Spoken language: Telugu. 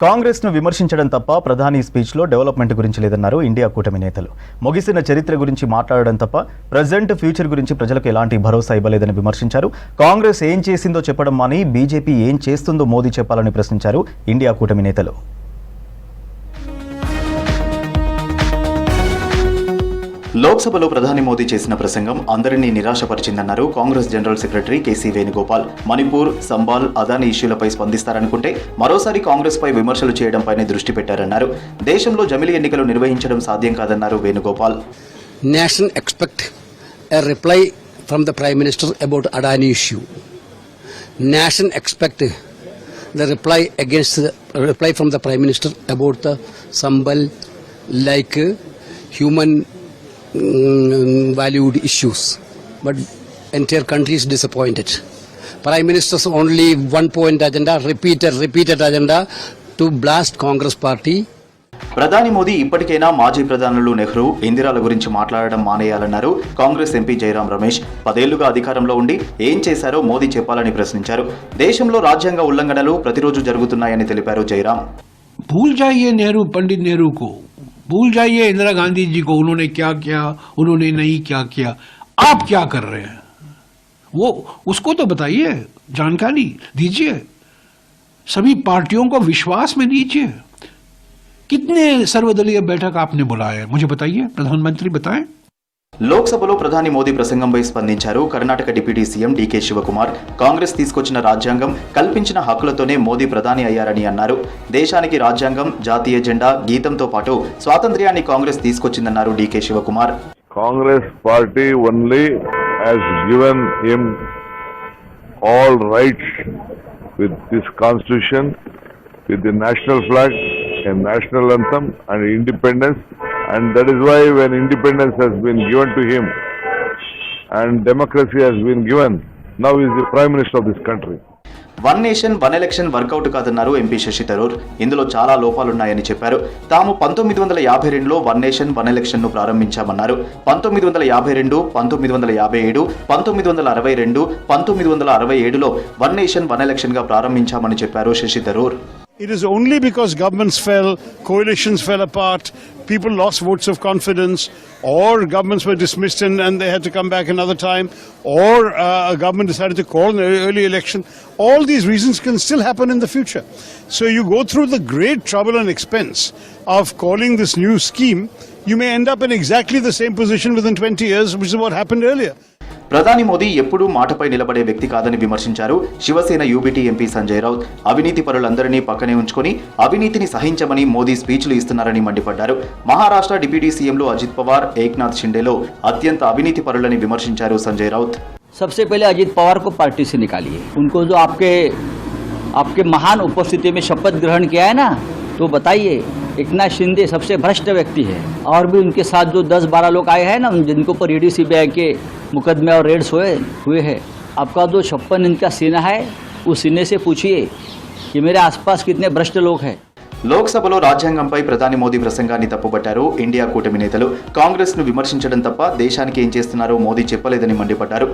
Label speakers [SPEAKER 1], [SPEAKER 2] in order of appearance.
[SPEAKER 1] కాంగ్రెస్ ను విమర్శించడం తప్ప ప్రధాని స్పీచ్ లో డెవలప్మెంట్ గురించి లేదన్నారు ఇండియా కూటమి నేతలు. ముగిసిన చరిత్ర గురించి మాట్లాడడం తప్ప ప్రెజెంట్ ఫ్యూచర్ గురించి ప్రజలకు ఎలాంటి భరోసా ఇవ్వలేదని విమర్శించారు. కాంగ్రెస్ ఏం చేసిందో చెప్పడం మాని బీజేపీ ఏం చేస్తుందో మోదీ చెప్పాలని ప్రశ్నించారు ఇండియా కూటమి నేతలు. లోక్సభలో ప్రధాని మోదీ చేసిన ప్రసంగం అందరినీ నిరాశపరిచిందన్నారు Congress general secretary KC Venugopal. Manipur, Sambhal, Adani ఇష్యూలపై స్పందిస్తారనుకుంటే మరోసారి కాంగ్రెస్ పై విమర్శలు చేయడంపైనే దృష్టి పెట్టారన్నారు. దేశంలో జమిలీ ఎన్నికలు నిర్వహించడం సాధ్యం కాదన్నారు Venugopal.
[SPEAKER 2] Nation expect a reply from the prime minister about Adani issue. Nation expect the reply from the prime minister about the Sambal like human valued issues, but entire country is disappointed. Prime minister's only one point agenda, repeated agenda to blast Congress party.
[SPEAKER 1] ప్రధాని మోదీ ఇప్పటికైనా మాజీ ప్రధానులు నెహ్రూ, ఇందిరాల గురించి మాట్లాడడం మానేయాలన్నారు కాంగ్రెస్ ఎంపీ జైరాం రమేష్. 10 ఏళ్లుగా అధికారంలో ఉండి ఏం చేశారో మోదీ చెప్పాలని ప్రశ్నించారు. దేశంలో రాజ్యాంగ ఉల్లంఘనలు ప్రతిరోజు జరుగుతున్నాయని తెలిపారు జైరాం.
[SPEAKER 3] भूल जाइए नेहरू, पंडित नेहरू को भूल जाइए, इंदिरा गांधी जी को, उन्होंने क्या किया, उन्होंने नहीं क्या किया, आप क्या कर रहे हैं वो उसको तो बताइए, जानकारी दीजिए, सभी पार्टियों को विश्वास में लीजिए. कितने सर्वदलीय बैठक आपने बुलाए मुझे बताइए, प्रधानमंत्री बताएं.
[SPEAKER 1] లోక్సభలో ప్రధాని మోదీ ప్రసంగంపై స్పందించారు Karnataka deputy CM DK Shivakumar. Congress తీసుకొచ్చిన రాజ్యాంగం కల్పించిన హక్కులతోనే మోదీ ప్రధాని అయ్యారని అన్నారు. దేశానికి రాజ్యాంగం, జాతీయ జెండా, గీతంతో పాటు స్వాతంత్ర్యాన్ని కాంగ్రెస్ తీసుకొచ్చిందన్నారు DK Shivakumar.
[SPEAKER 4] Congress party only has given him all rights with this constitution, with the national flag and national anthem and independence. And that is why when independence has been given to him and democracy has been given, now he is the Prime Minister of this country.
[SPEAKER 1] One nation one election work out కాదన్నారు ఎంపీ శశి థరూర్. ఇందులో చాలా లోపాలున్నాయని చెప్పారు. తాము 1952లో వన్ నేషన్ వన్ ఎలక్షన్ ను ప్రారంభించామన్నారు. 1952, 1957, 1962, 1967లో వన్ నేషన్ వన్ ఎలక్షన్ గా ప్రారంభించామని చెప్పారు Shashi Tharoor.
[SPEAKER 5] It is only because governments fell, coalitions fell apart, people lost votes of confidence, or governments were dismissed and they had to come back another time, or a government decided to call an early election. All these reasons can still happen in the future. So you go through the great trouble and expense of calling this new scheme, you may end up in exactly the same position within 20 years, which is what happened earlier.
[SPEAKER 1] ప్రధాని మోదీ ఎప్పుడూ మాటపై నిలబడే వ్యక్తి కాదని విమర్శించారు శివసేన యూబీటీ ఎంపీ సంజయ్ రౌత్. అవినీతి పరులందరినీ పక్కనే ఉంచుకొని అవినీతిని సహించమని మోదీ స్పీచ్లు ఇస్తున్నారని మండిపడ్డారు. మహారాష్ట్ర డిప్యూటీ సీఎంలు అజిత్ పవార్, ఏక్నాథ్ షిండేలో అత్యంత అవినీతి పరులని విమర్శించారు సంజయ్ రౌత్.
[SPEAKER 6] सबसे पहले अजित पवार को पार्टी से निकालिए. उनको जो आपके महान उपस्थिति में शपथ ग्रहण किया है ना, तो बताइए. एकनाथ शिंदे सबसे भ्रष्ट व्यक्ति है, और भी उनके साथ जो 10-12 लोग आए हैं ना, जिनको पर ईडी सीबीआई के मुकदमे और रेड्स हुए हैं. आपका जो 56 इंच का सीना है, उस सीने से पूछिए कि मेरे आसपास कितने भ्रष्ट लोग हैं.
[SPEAKER 1] లోక్సభలో రాజ్యాంగంపై ప్రధాని మోదీ ప్రసంగాన్ని తప్పుబట్టారు ఇండియా కూటమి నేతలు. కాంగ్రెస్ ను విమర్శించడం తప్ప దేశానికి ఏం చేస్తున్నారో మోదీ చెప్పలేదని మండిపడ్డారు.